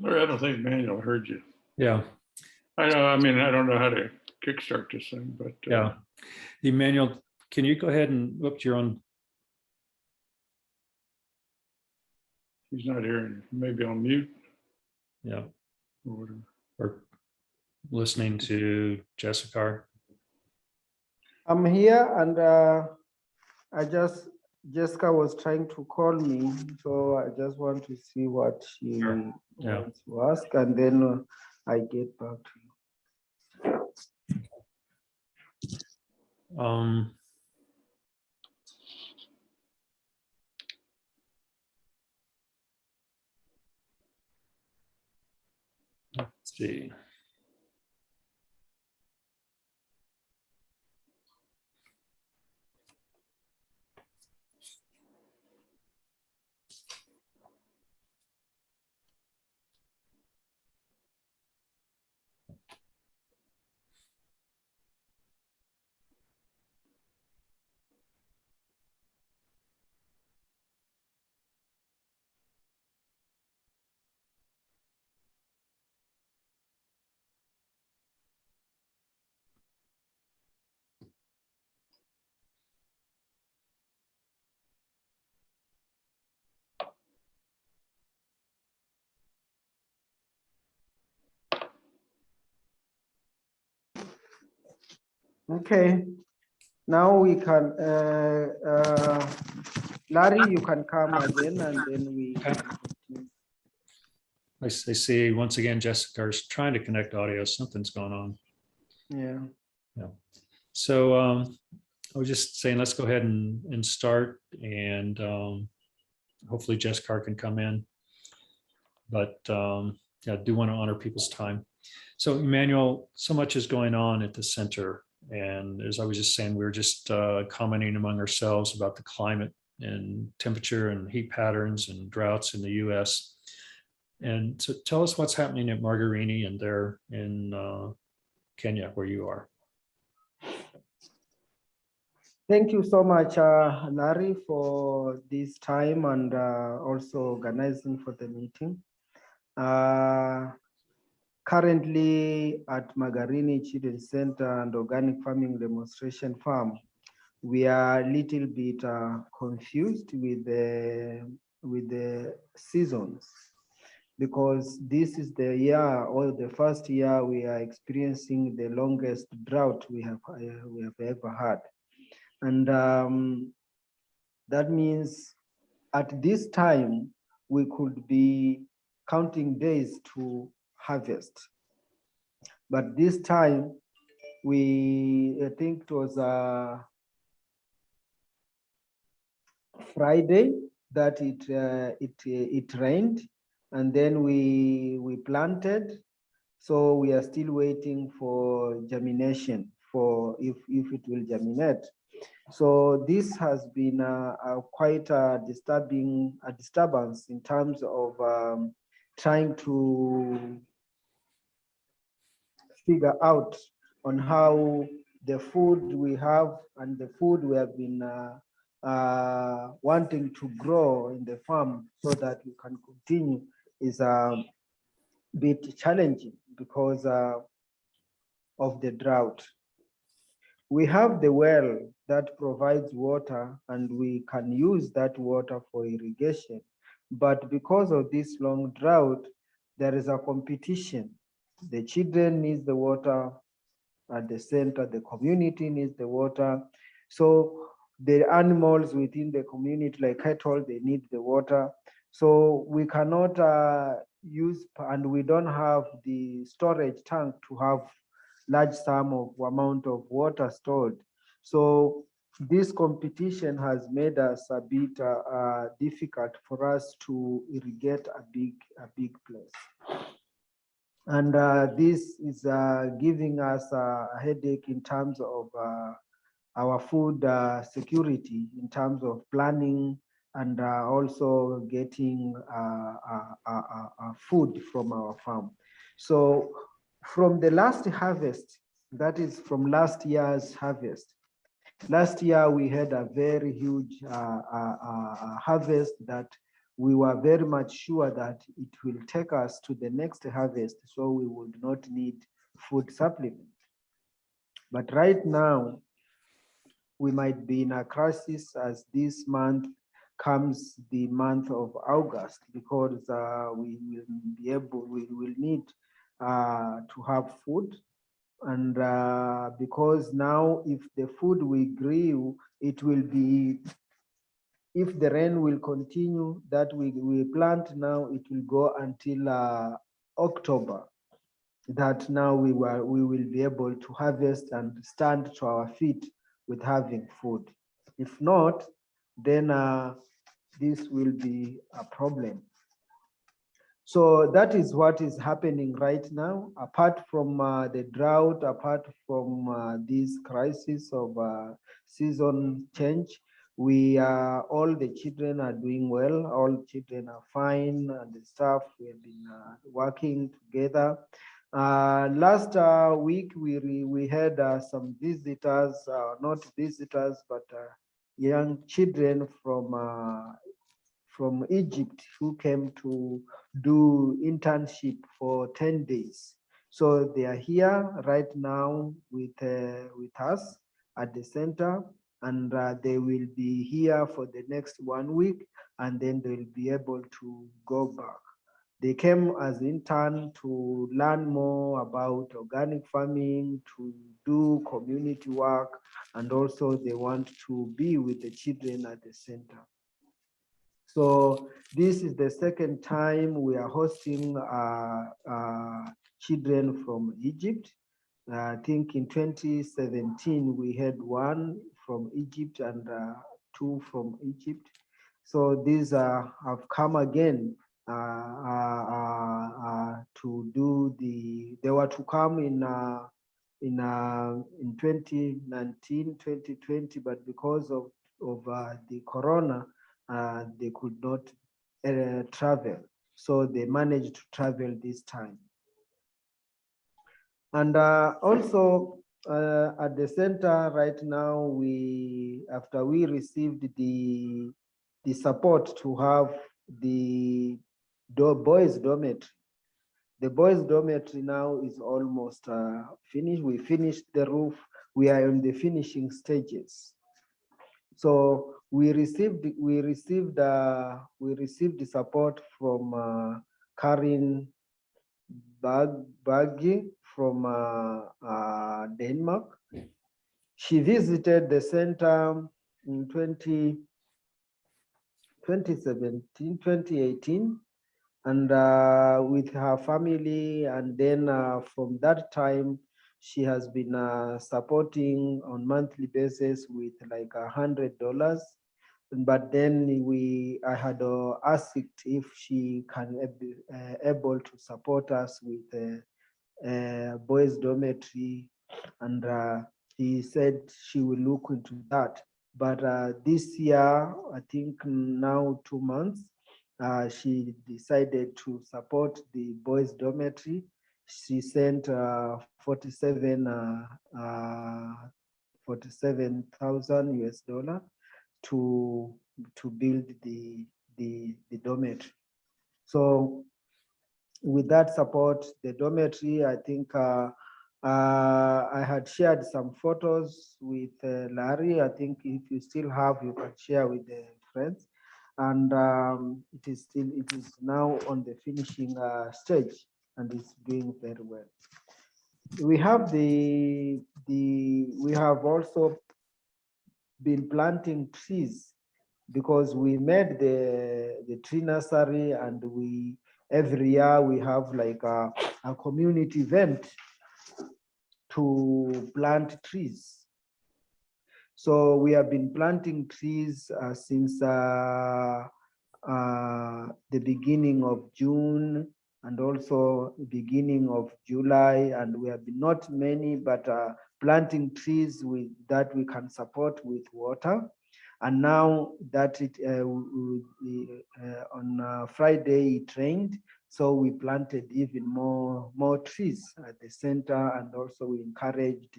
I don't think Manuel heard you. Yeah, I know. I mean, I don't know how to kickstart this thing, but yeah. Emmanuel, can you go ahead and, whoops, you're on. he's not hearing. Maybe on mute Yeah, or whatever. or listening to Jessica. I'm here, and Jessica was trying to call me, so I just want to see what she Sure. Yeah. wants to ask, and then I get back to you. Let's see. Okay, now we can, Larry, you can come again, and then we Okay. can continue. I see once again, Jessica is trying to connect audio. Something's going on. Yeah. So I was just saying, let's go ahead and start, and hopefully Jessica can come in. But yeah, I do want to honor people's time. So Emmanuel, so much is going on at the center. And as I was just saying, we were just commenting among ourselves about the climate and temperature and heat patterns and droughts in the US. And so tell us what's happening at Margarini and there in Kenya, where you are. Thank you so much, Larry, for this time and also organizing for the meeting. Currently at Margarini Children's Center and Organic Farming Demonstration Farm, we are a little bit confused with the seasons, because this is the year, or the first year, we are experiencing the longest drought we have ever had. And that means at this time, we could be counting days to harvest. But this time, I think it was Friday that it rained, and then we planted. So we are still waiting for germination, for if it will germinate. So this has been quite a disturbance in terms of trying to figure out on how the food we have and the food we have been wanting to grow in the farm so that we can continue is a bit challenging because of the drought. We have the well that provides water, and we can use that water for irrigation. But because of this long drought, there is a competition. The children need the water at the center, the community needs the water. So the animals within the community, like cattle, they need the water. So we cannot use, and we don't have the storage tank to have large sum of amount of water stored. So this competition has made us a bit difficult for us to irrigate a big place. And this is giving us a headache in terms of our food security, in terms of planning and also getting food from our farm. So from the last harvest, that is from last year's harvest, last year we had a very huge harvest that we were very much sure that it will take us to the next harvest, so we would not need food supplement. But right now, we might be in a crisis as this month comes the month of August, because we will need to have food. And because now if the food we grew, it will be, if the rain will continue that we plant now, it will go until October, that now we will be able to harvest and stand to our feet with having food. If not, then this will be a problem. So that is what is happening right now. Apart from the drought, apart from this crisis of season change, all the children are doing well. All children are fine, and the staff, we have been working together. Last week we had some visitors, not visitors, but young children from Egypt who came to do internship for 10 days. So they are here right now with us at the center, and they will be here for the next 1 week, and then they'll be able to go back. They came as intern to learn more about organic farming, to do community work, and also they want to be with the children at the center. So this is the second time we are hosting children from Egypt. I think in 2017, we had one from Egypt and 2 from Egypt. So these have come again to do they were to come in 2019, 2020, but because of the corona, they could not travel. So they managed to travel this time. And also at the center right now, after we received the support to have the boys dormitory. The boys dormitory now is almost finished. We finished the roof. We are in the finishing stages. So we received the support from Karin Bagge from Denmark. She visited the center in 2017, 2018, and with her family. And then from that time, she has been supporting on monthly basis with like $100. But then I had asked if she can be able to support us with boys dormitory, and he said she will look into that. But this year, I think now 2 months, she decided to support the boys dormitory. She sent 47,000 US dollar to build the dormitory. So with that support, the dormitory, I think I had shared some photos with Larry. I think if you still have, you can share with the friends. And it is now on the finishing stage, and it's doing very well. We have we have also been planting trees, because we made the tree nursery, and every year we have like a community event to plant trees. So we have been planting trees since the beginning of June, and also beginning of July, and we have been not many, but planting trees that we can support with water. And now that on Friday it rained, so we planted even more trees at the center, and also we encouraged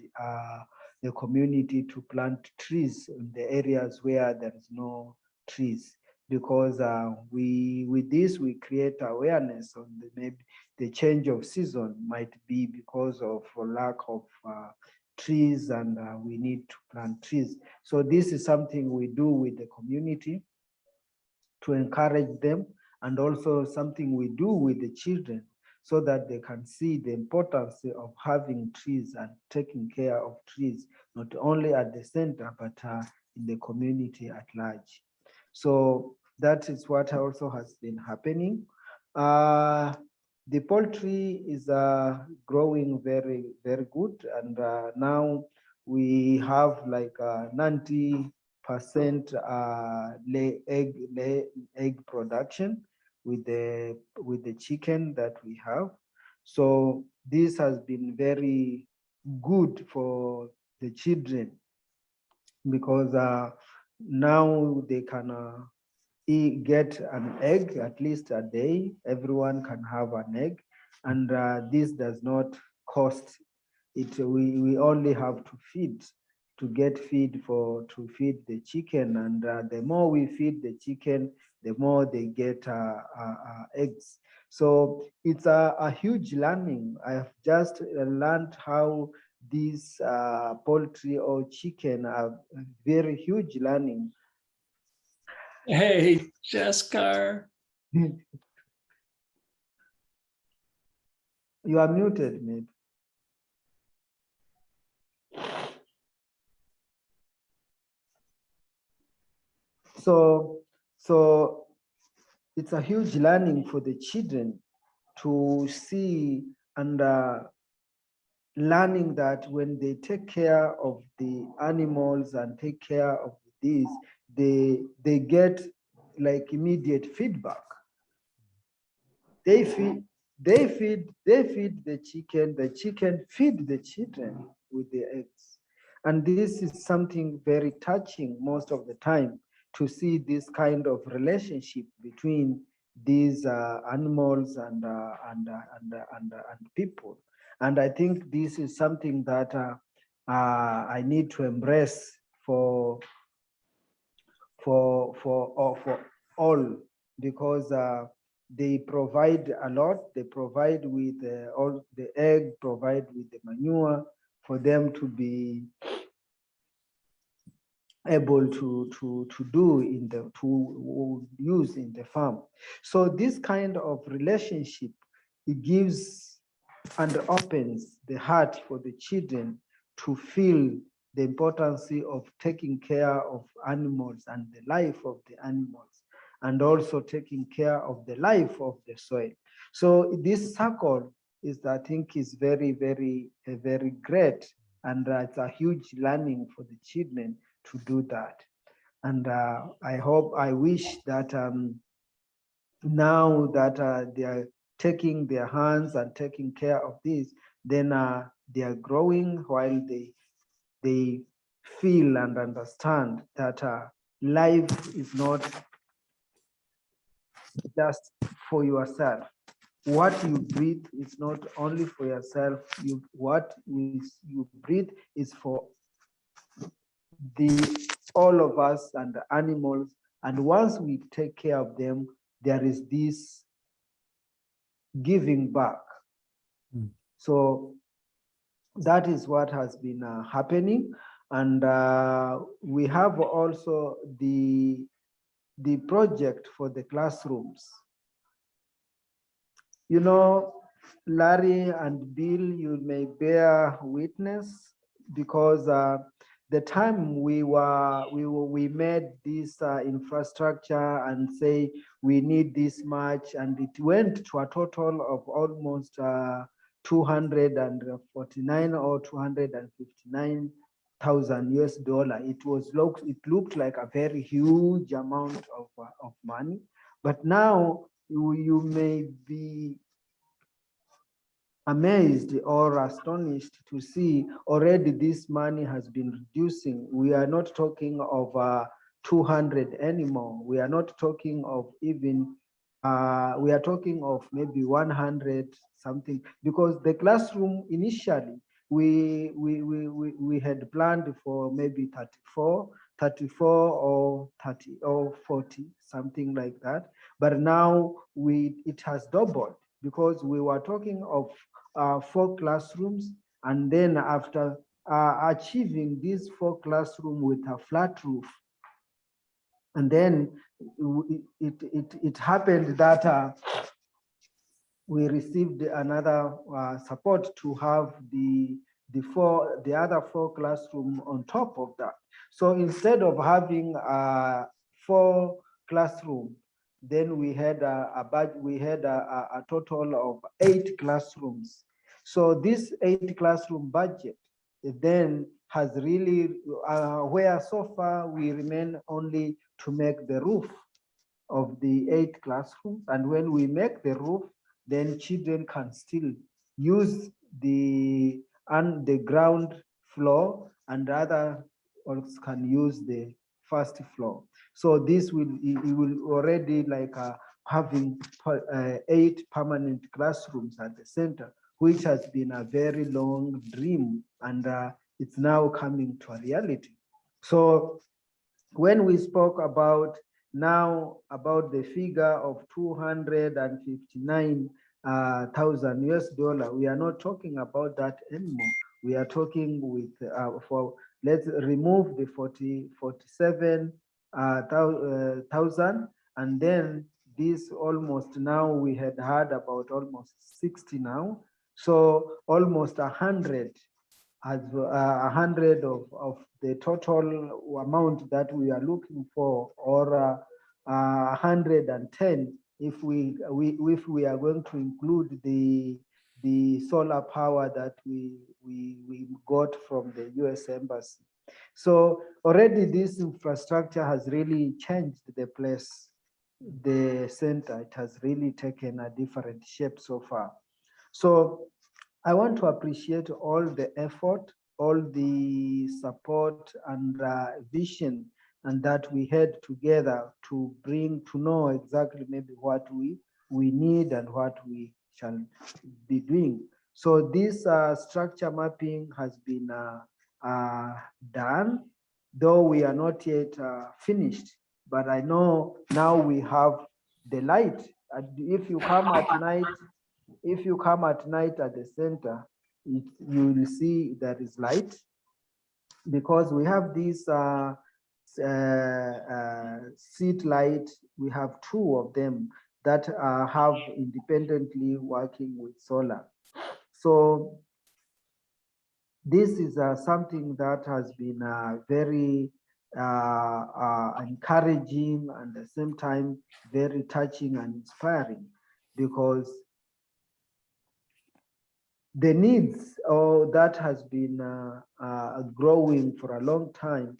the community to plant trees in the areas where there is no trees. because with this we create awareness on maybe the change of season might be because of lack of trees, and we need to plant trees. So this is something we do with the community to encourage them, and also something we do with the children so that they can see the importance of having trees and taking care of trees, not only at the center, but in the community at large. So that is what also has been happening. The poultry is growing very, very good. And now we have like 90% egg production with the chicken that we have. So this has been very good for the children, because now they can get an egg at least a day. Everyone can have an egg, and this does not cost it. We only have to feed, to get feed to feed the chicken, and the more we feed the chicken, the more they get eggs. So it's a huge learning. I have just learned how these poultry or chicken are very huge learning. Hey, Jessica. You are muted, mate. So it's a huge learning for the children to see, and learning that when they take care of the animals and take care of these, they get like immediate feedback. They feed the chicken feed the children with the eggs. And this is something very touching most of the time, to see this kind of relationship between these animals and people. And I think this is something that I need to embrace for all, because they provide a lot. They provide with all the egg, provide with the manure for them to be able to do to use in the farm. So this kind of relationship, it gives and opens the heart for the children to feel the importance of taking care of animals and the life of the animals, and also taking care of the life of the soil. So this circle is, I think, is very, very, very great, and it's a huge learning for the children to do that. And I wish that now that they are taking their hands and taking care of this, then they are growing while they feel and understand that life is not just for yourself. What you breathe is not only for yourself. What you breathe is for all of us and the animals. And once we take care of them, there is this giving back. So that is what has been happening. And we have also the project for the classrooms. You know, Larry and Bill, you may bear witness, because the time we made this infrastructure and say we need this much, and it went to a total of almost 249 or 259,000 US dollar. It looked like a very huge amount of money, but now you may be amazed or astonished to see already this money has been reducing. We are not talking of 200 anymore. We are not talking of even, we are talking of maybe 100 something, because the classroom initially, we had planned for maybe 34, 34 or 30 or 40, something like that. But now it has doubled, because we were talking of 4 classrooms, and then after achieving these 4 classrooms with a flat roof, and then it happened that we received another support to have the other 4 classroom on top of that. So instead of having 4 classroom, then we had a total of 8 classrooms. So this 8 classroom budget then has really where so far we remain only to make the roof of the 8 classrooms, and when we make the roof, then children can still use the ground floor, and other also can use the first floor. So this will already like having 8 permanent classrooms at the center, which has been a very long dream, and it's now coming to a reality. So when we spoke about the figure of 259,000 US dollar, we are not talking about that anymore. We are talking with let's remove the 47,000, and then this almost, now we had about almost 60 now. So almost 100 as 100 of the total amount that we are looking for, or 110 if we are going to include the solar power that we got from the US Embassy. So already this infrastructure has really changed the place, the center. It has really taken a different shape so far. So I want to appreciate all the effort, all the support and vision, and that we had together to know exactly maybe what we need and what we shall be doing. So this structure mapping has been done, though we are not yet finished. But I know now we have the light. If you come at night, at the center, you will see there is light, because we have this seat light. We have 2 of them that have independently working with solar. So this is something that has been very encouraging, and at the same time very touching and inspiring, because the needs that has been growing for a long time,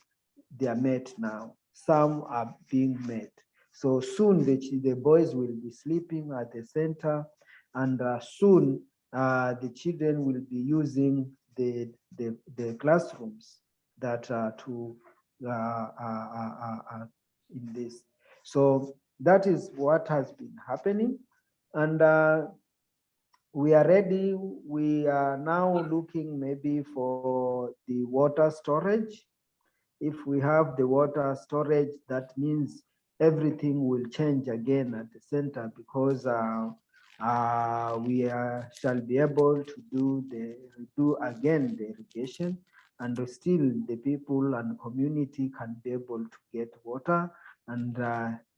they are met now. Some are being met. So soon the boys will be sleeping at the center, and soon the children will be using the classrooms that are in this. So that is what has been happening, and we are ready. We are now looking maybe for the water storage. If we have the water storage, that means everything will change again at the center, because we shall be able to do again the irrigation, and still the people and community can be able to get water, and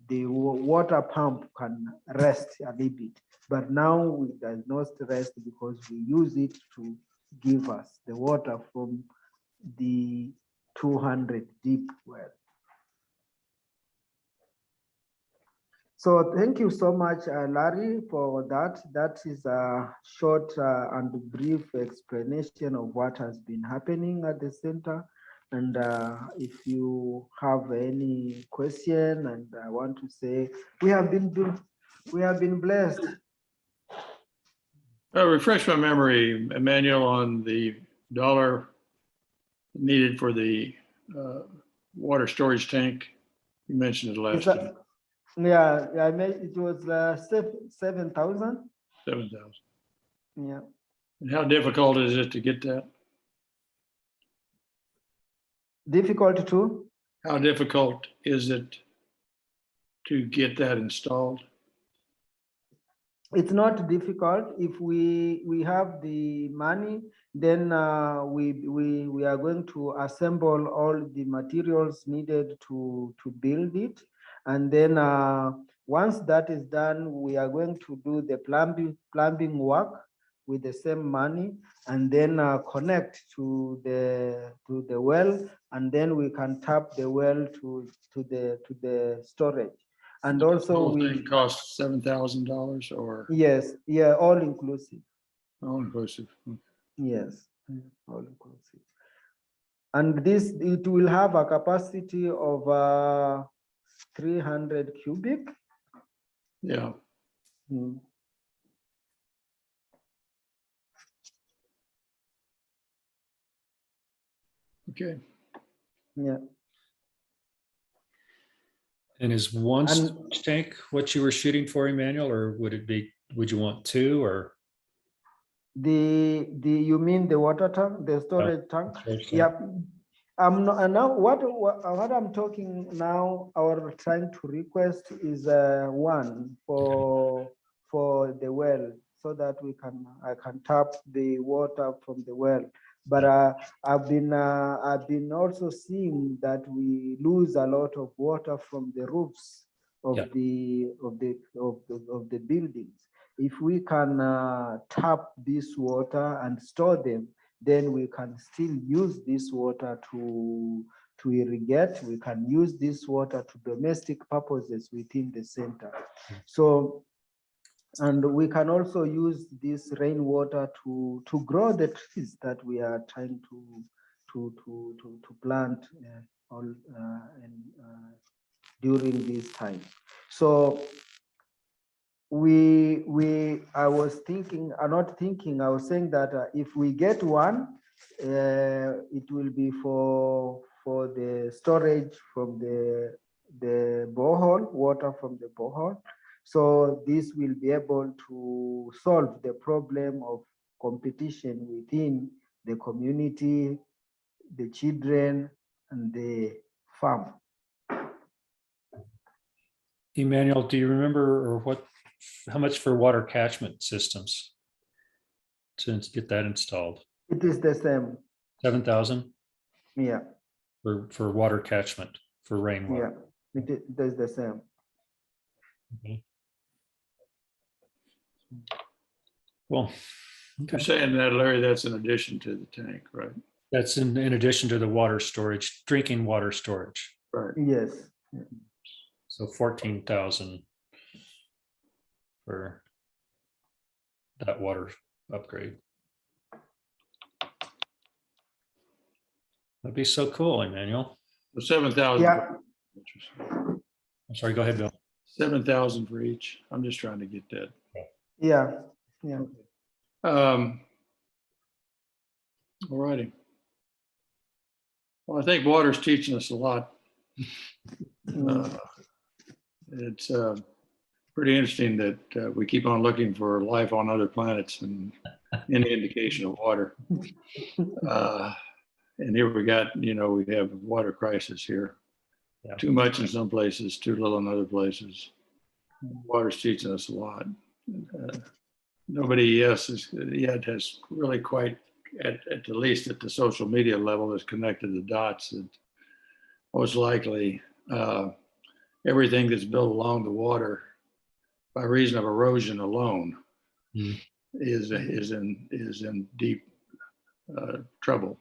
the water pump can rest a little bit. But now it does not rest, because we use it to give us the water from the 200 deep well. So thank you so much, Larry, for that. That is a short and brief explanation of what has been happening at the center. And if you have any question, and I want to say, we have been blessed. Refresh my memory, Emmanuel, on the dollar needed for the water storage tank. You mentioned it last time. Yeah, I made it was 7,000. 7,000. Yeah. And how difficult is it to get that? Difficult to? how difficult is it to get that installed? It's not difficult. If we have the money, then we are going to assemble all the materials needed to build it. And then once that is done, we are going to do the plumbing work with the same money, and then connect to the well, and then we can tap the well to the storage. And The also whole we, thing costs $7,000 or yes, yeah, all inclusive. all inclusive? Yes, all inclusive. And this, it will have a capacity of 300 cubic. Yeah. Mm. Okay. Yeah. And is one And- storage tank what you were shooting for, Emmanuel, or would you want two or? You mean the water tank, the storage tank? storage tank? Yep. I'm not, and now what I'm talking now, our trying to request is one for the well, so that I can tap the water from the well. But I've been also seeing that we lose a lot of water from the roofs of Yeah. the buildings. If we can tap this water and store them, then we can still use this water to irrigate. We can use this water to domestic purposes within the center. So, and we can also use this rainwater to grow the trees that we are trying to plant during this time. So I was thinking, I was saying that if we get one, it will be for the storage from the borehole, water from the borehole. So this will be able to solve the problem of competition within the community, the children, and the farm. Emmanuel, do you remember how much for water catchment systems to get that installed? It is the same. 7,000 Yeah, for water catchment for rainwater. yeah, it is the same. Okay. Well, You're saying that, Larry, that's in addition to the tank, right? that's in addition to the water storage, drinking water storage. Right. Yes. So 14,000 for that water upgrade. That'd be so cool, Emmanuel. So 7,000. Yeah. I'm sorry, go ahead, Bill. 7,000 for each. I'm just trying to get that. Yeah. Yeah. All righty. Well, I think water's teaching us a lot. It's pretty interesting that we keep on looking for life on other planets and any indication of water. And here we have a water crisis here. Yeah. Too much in some places, too little in other places. Water's teaching us a lot. Nobody yet has really quite, at the least at the social media level, has connected the dots that most likely everything that's built along the water by reason of erosion alone is in deep trouble,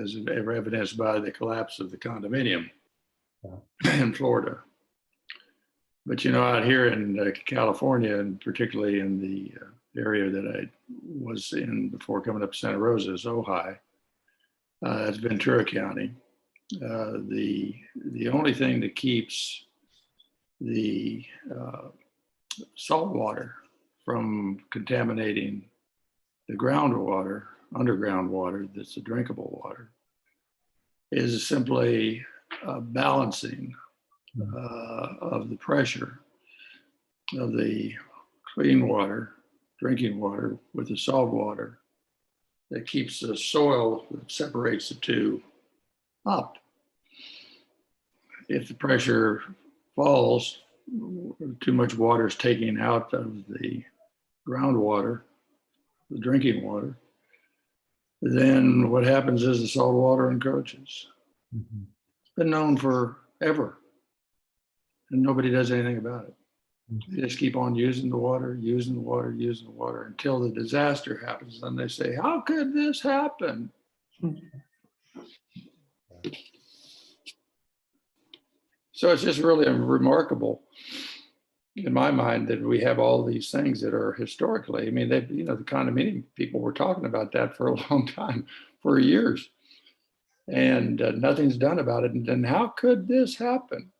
as evidenced by the collapse of the condominium in Florida. But out here in California, and particularly in the area that I was in before coming up to Santa Rosa, is Ojai. That's Ventura County. The only thing that keeps the salt water from contaminating the groundwater, underground water that's the drinkable water, is simply balancing of the pressure of the clean water, drinking water, with the salt water that keeps the soil that separates the two up. if the pressure falls, too much water is taken out of the groundwater, the drinking water, then what happens is the salt water encroaches. Mhm. It's been known forever, and nobody does anything about it. They just keep on using the water, using the water, using the water until the disaster happens. Then they say, how could this happen? So it's just really remarkable in my mind that we have all these things that are historically, I mean, they, you know, the condominium people were talking about that for a long time, for years, and nothing's done about it. And then how could this happen?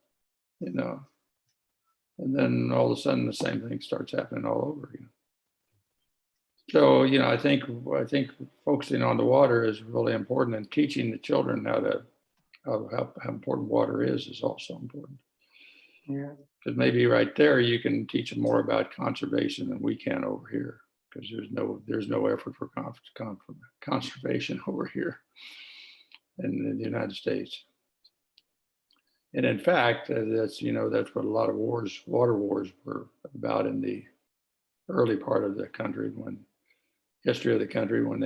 You know, and then all of a sudden the same thing starts happening all over again. So, you know, I think focusing on the water is really important, and teaching the children how important water is also important. Yeah. Because maybe right there you can teach them more about conservation than we can over here, because there's no effort for conservation over here in the United States. And in fact, that's what a lot of water wars were about in the early part of the country, history of the country, when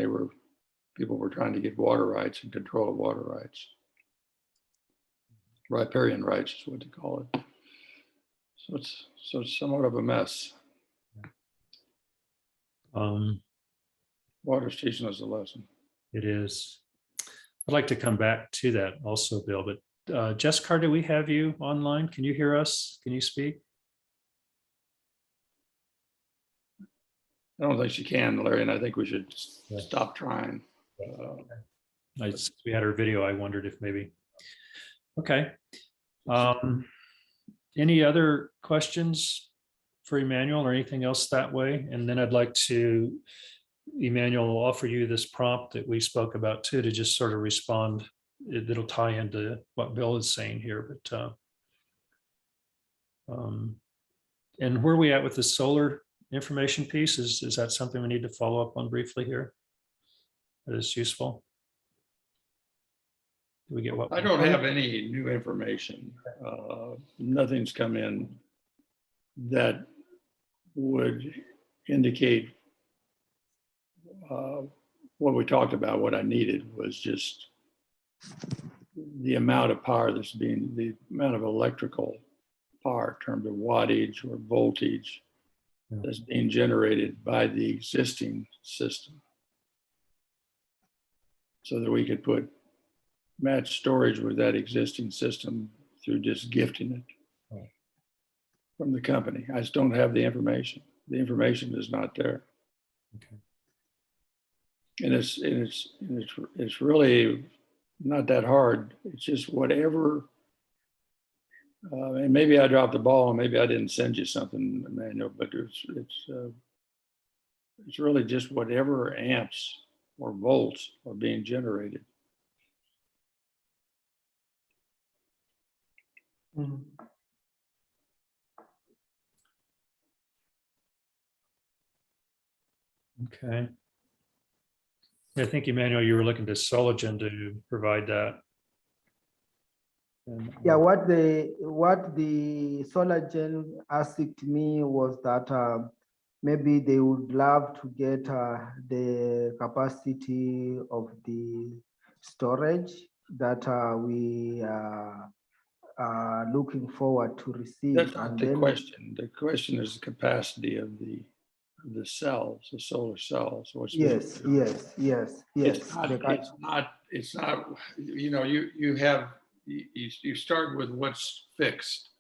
people were trying to get water rights and control of water rights. Riparian rights is what they call it. So it's somewhat of a mess. Water's teaching us a lesson. It is. I'd like to come back to that also, Bill, but Jessica, do we have you online? Can you hear us? Can you speak? I don't think she can, Larry, and I think we should Yeah. stop trying. We had her video. I wondered if maybe. Okay. Any other questions for Emmanuel or anything else that way? And then I'd like to, Emmanuel, will offer you this prompt that we spoke about too, to just sort of respond. It'll tie into what Bill is saying here, but and where are we at with the solar information piece? Is that something we need to follow up on briefly here? That is useful. Do we get what? I don't have any new information. Nothing's come in that would indicate what we talked about. What I needed was just the amount of power the amount of electrical power in terms of wattage or voltage that's being generated by the existing system, so that we could match storage with that existing system through just gifting it from the company. I just don't have the information. The information is not there. Okay. And it's really not that hard. It's just whatever. And maybe I dropped the ball, and maybe I didn't send you something, Emmanuel. But it's really just whatever amps or volts are being generated. Mhm. Okay. I think, Emmanuel, you were looking to Sologen to provide that. And, Yeah, what the SolarGen asked me was that maybe they would love to get the capacity of the storage that we are looking forward to receive. That's not the question. The question is the capacity of the cells, the solar cells. Yes. It's not. You know, you start with what's fixed.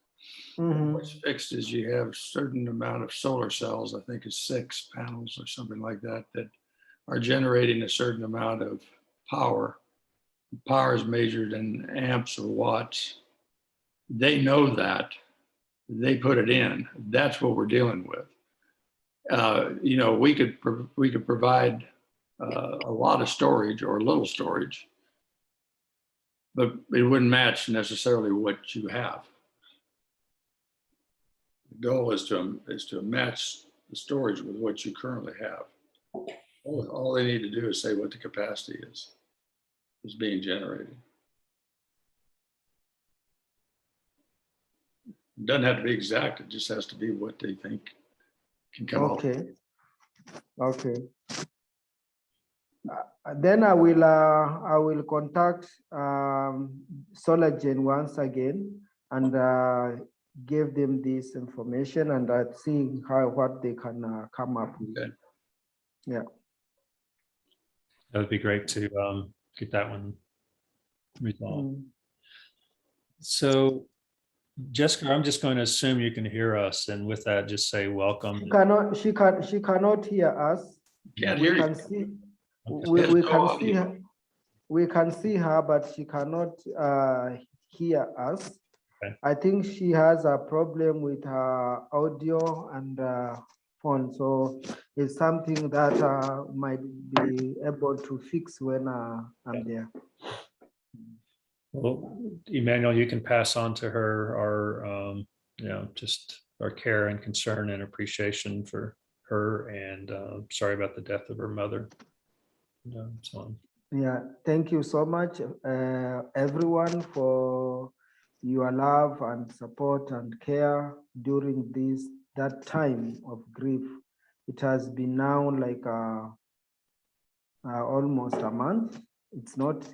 Mhm. What's fixed is you have a certain amount of solar cells. I think it's 6 panels or something like that are generating a certain amount of power. Power is measured in amps or watts. They know that. They put it in. That's what we're dealing with. You know, we could provide a lot of storage or a little storage, but it wouldn't match necessarily what you have. The goal is to match the storage with what you currently have. All they need to do is say what the capacity is being generated. It doesn't have to be exact. It just has to be what they think can come out. Okay. Okay. Then I will contact Solagen once again and give them this information and see what they can come up with. Okay. Yeah. That would be great to get that one resolved. Mm. So, Jessica, I'm just going to assume you can hear us, and with that, just say welcome. She cannot hear us. Can't We hear you. can see. There's We no can see audio. her. We can see her, but she cannot hear us. Okay. I think she has a problem with her audio and phone, so it's something that might be able to fix when I'm there. Well, Emmanuel, you can pass on to her our, just our care and concern and appreciation for her, and sorry about the death of her mother. So Yeah, thank you so much, everyone, for your love and support and care during that time of grief. It has been now like almost a month. It's not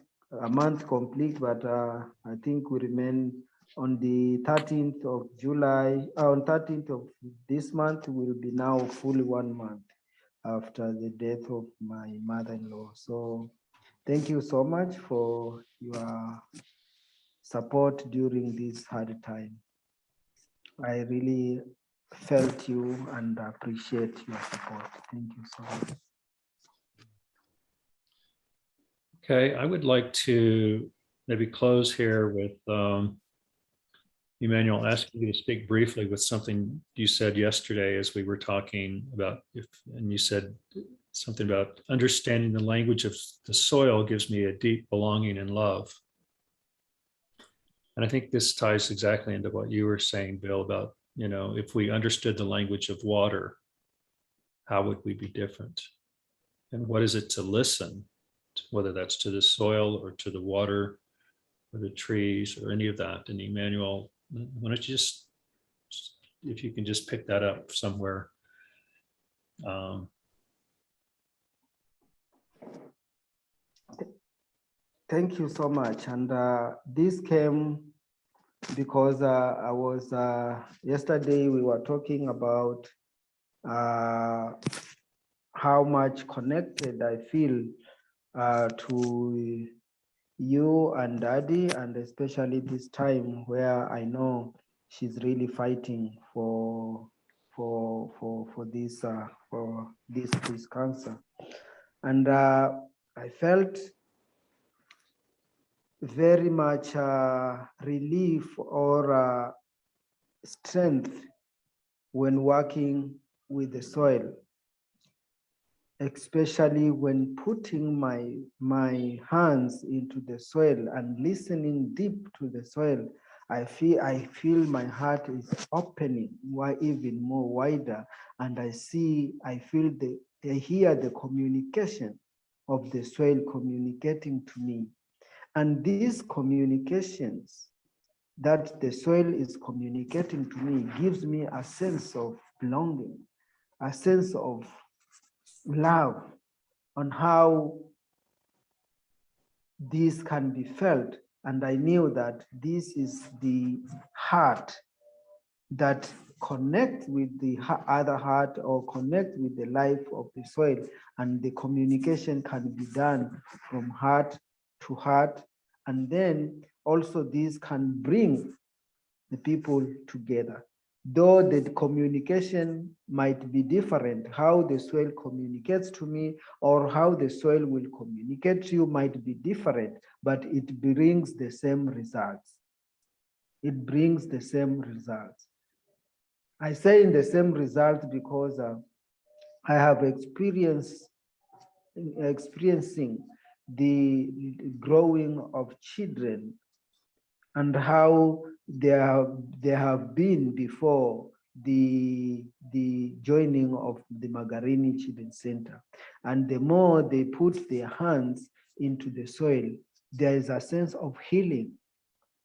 a month complete, but I think we remain on the 13th of July. On 13th of this month will be now fully 1 month after the death of my mother-in-law. So thank you so much for your support during this hard time. I really felt you and appreciate your support. Thank you so much. okay, I would like to maybe close here with Emmanuel, asking you to speak briefly with something you said yesterday as we were talking about, and you said something about understanding the language of the soil gives me a deep belonging and love. And I think this ties exactly into what you were saying, Bill, about, if we understood the language of water, how would we be different? And what is it to listen, whether that's to the soil or to the water or the trees or any of that? And Emmanuel, why don't you just, if you can just pick that up somewhere. Thank you so much. And this came because I was, yesterday we were talking about how much connected I feel to you and Daddy, and especially this time where I know she's really fighting for this cancer. And I felt very much relief or strength when working with the soil, especially when putting my hands into the soil and listening deep to the soil. I feel my heart is opening even more wider, and I hear the communication of the soil communicating to me. And these communications that the soil is communicating to me gives me a sense of belonging, a sense of love, on how this can be felt. And I knew that this is the heart that connect with the other heart or connect with the life of the soil, and the communication can be done from heart to heart. And then also this can bring the people together. Though the communication might be different, how the soil communicates to me or how the soil will communicate to you might be different, but it brings the same results. It brings the same results. I say in the same results because I have experiencing the growing of children and how they have been before the joining of the Magarini Children's Center. And the more they put their hands into the soil, there is a sense of healing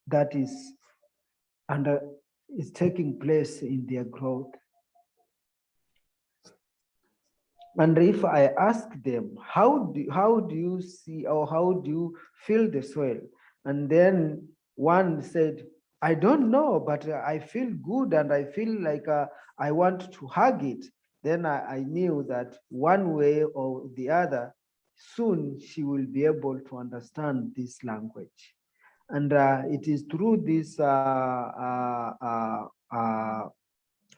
that is, and is taking place in their growth. And if I ask them, how do you see, or how do you feel the soil? And then one said, I don't know, but I feel good and I feel like I want to hug it. Then I knew that one way or the other, soon she will be able to understand this language. And it is through this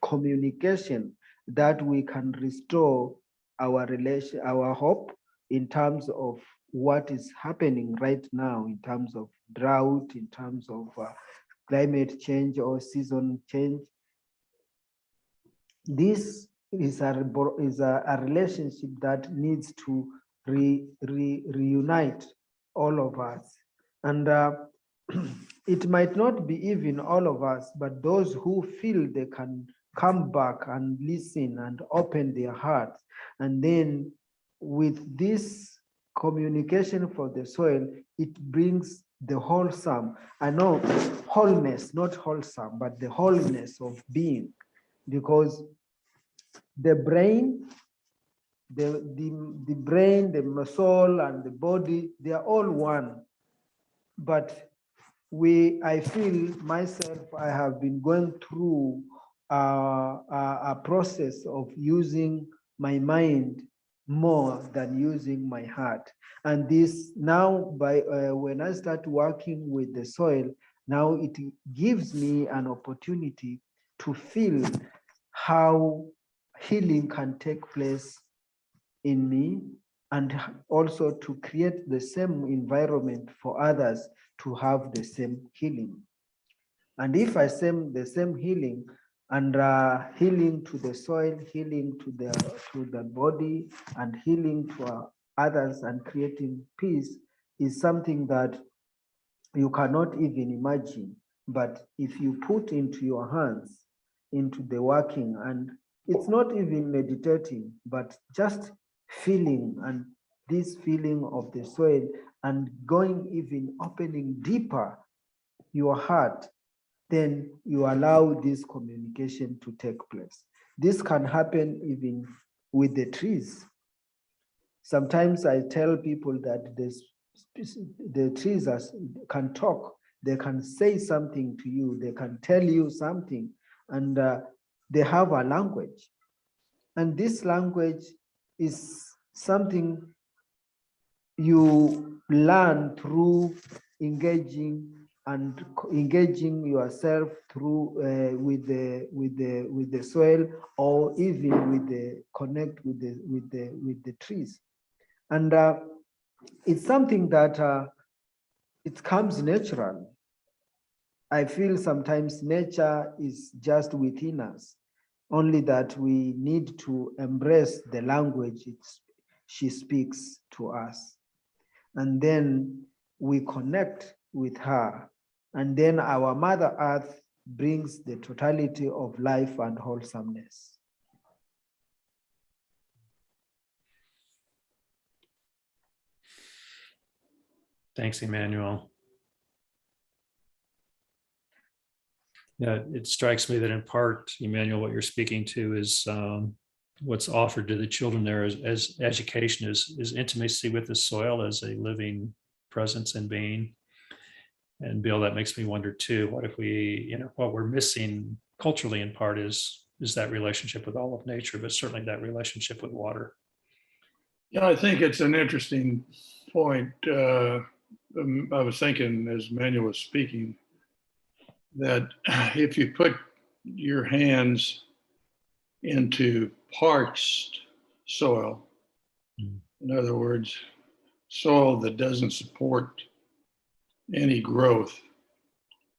communication that we can restore our relation, our hope in terms of what is happening right now, in terms of drought, in terms of climate change or season change. This is a relationship that needs to reunite all of us. And it might not be even all of us, but those who feel they can come back and listen and open their hearts. And then with this communication for the soil, it brings the wholesome, I know wholeness, not wholesome, but the wholeness of being, because the brain, the brain, the soul, and the body, they are all one. But I feel myself, I have been going through a process of using my mind more than using my heart. And this now, when I start working with the soil, now it gives me an opportunity to feel how healing can take place in me, and also to create the same environment for others to have the same healing. And if I say the same healing, and healing to the soil, healing to the body, and healing to others, and creating peace, is something that you cannot even imagine. But if you put into your hands, into the working, and it's not even meditating, but just feeling, and this feeling of the soil, and going even opening deeper your heart, then you allow this communication to take place. This can happen even with the trees. Sometimes I tell people that the trees can talk, they can say something to you, they can tell you something, and they have a language. And this language is something you learn through engaging yourself through with the soil, or even with the connect with the trees. And it's something that it comes natural. I feel sometimes nature is just within us, only that we need to embrace the language she speaks to us. And then we connect with her. And then our Mother Earth brings the totality of life and wholesomeness. Thanks, Emmanuel. Yeah, it strikes me that in part, Emmanuel, what you're speaking to is what's offered to the children there as education is intimacy with the soil as a living presence and being. And Bill, that makes me wonder too, what if we, what we're missing culturally in part is that relationship with all of nature, but certainly that relationship with water. Yeah, I think it's an interesting point. I was thinking as Manuel was speaking that if you put your hands into parched soil, in other words, soil that doesn't support any growth,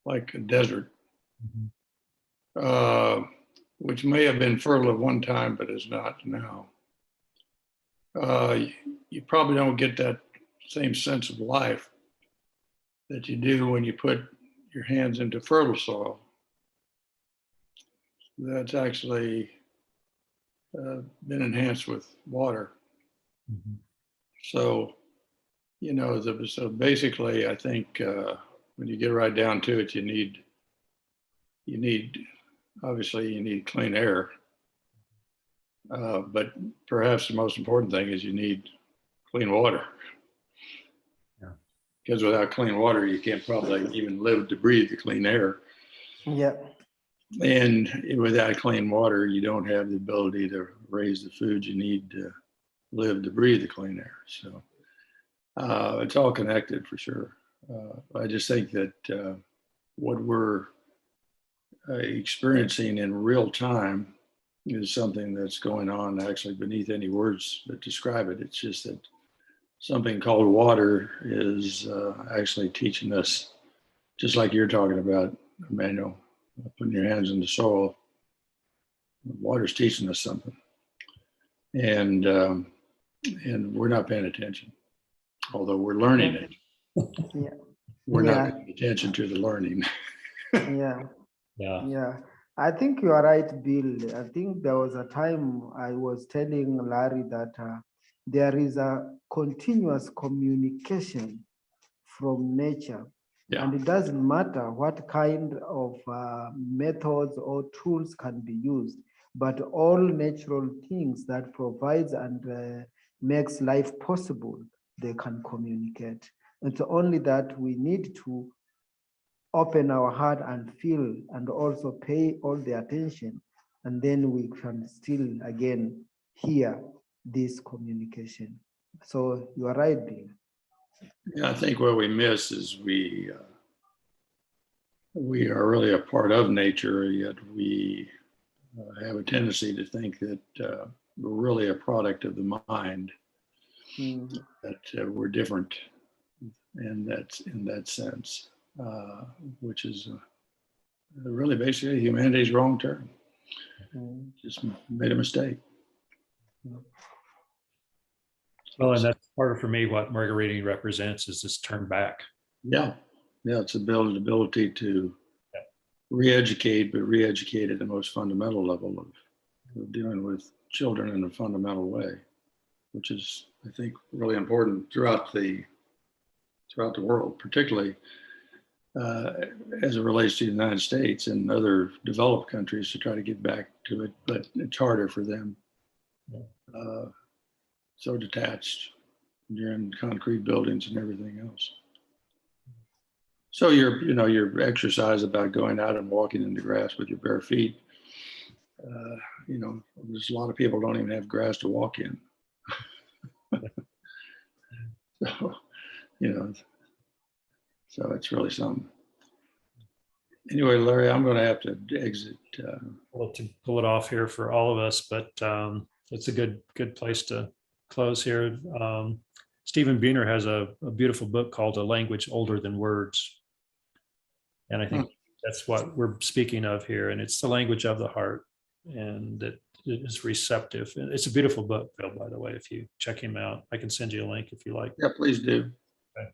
like a desert, which may have been fertile at one time, but is not now. You probably don't get that same sense of life that you do when you put your hands into fertile soil. That's actually been enhanced with water. Mm-hmm. So, so basically, I think when you get right down to it, you need you need, obviously you need clean air. But perhaps the most important thing is you need clean water. Yeah. Because without clean water, you can't probably even live to breathe the clean air. Yeah. And without clean water, you don't have the ability to raise the food you need to live to breathe the clean air. So it's all connected for sure. I just think that what we're experiencing in real time is something that's going on actually beneath any words that describe it. It's just that something called water is actually teaching us, just like you're talking about, Emmanuel, putting your hands in the soil. Water's teaching us something, and we're not paying attention, although we're learning it. Yeah. We're Yeah. not paying attention to the learning. Yeah. Yeah. Yeah, I think you are right, Bill. I think there was a time I was telling Larry that there is a continuous communication from nature. Yeah. And it doesn't matter what kind of methods or tools can be used, but all natural things that provides and makes life possible, they can communicate. It's only that we need to open our heart and feel and also pay all the attention, and then we can still again hear this communication. So you are right, Bill. Yeah, I think what we miss is we are really a part of nature, yet we have a tendency to think that we're really a product of the mind, that we're different, and that's in that sense, which is really basically humanity's wrong turn. Just made a mistake. Well, and that's part of, for me, what margarita represents is this turn back. Yeah, it's the ability to re-educate, but re-educate at the most fundamental level of dealing with children in a fundamental way, which is, I think, really important throughout the world, particularly as it relates to the United States and other developed countries to try to get back to it, but it's harder for them. So detached, you're in concrete buildings and everything else. So your exercise about going out and walking in the grass with your bare feet, there's a lot of people don't even have grass to walk in. So, so it's really something. Anyway, Larry, I'm going to have to exit. Well, to pull it off here for all of us, but it's a good place to close here. Stephen Buhner has a beautiful book called A Language Older Than Words. And I think that's what we're speaking of here. And it's the language of the heart, and it is receptive. And it's a beautiful book, Bill, by the way, if you check him out. I can send you a link if you like. Yeah, please do. Okay.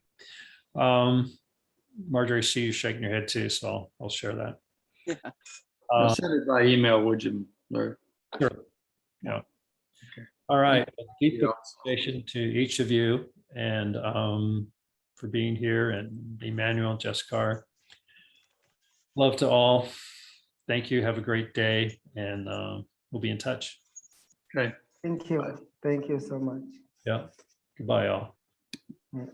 Marjorie, I see you shaking your head too, so I'll share that. Yeah. Send it by email, would you, Larry? Sure. Yeah. Okay. All right. Deep appreciation to each of you, and for being here, and Emmanuel, Jessica. Love to all. Thank you. Have a great day, and we'll be in touch. Okay. Thank you. Thank you so much. Yeah. Goodbye, all. Yeah.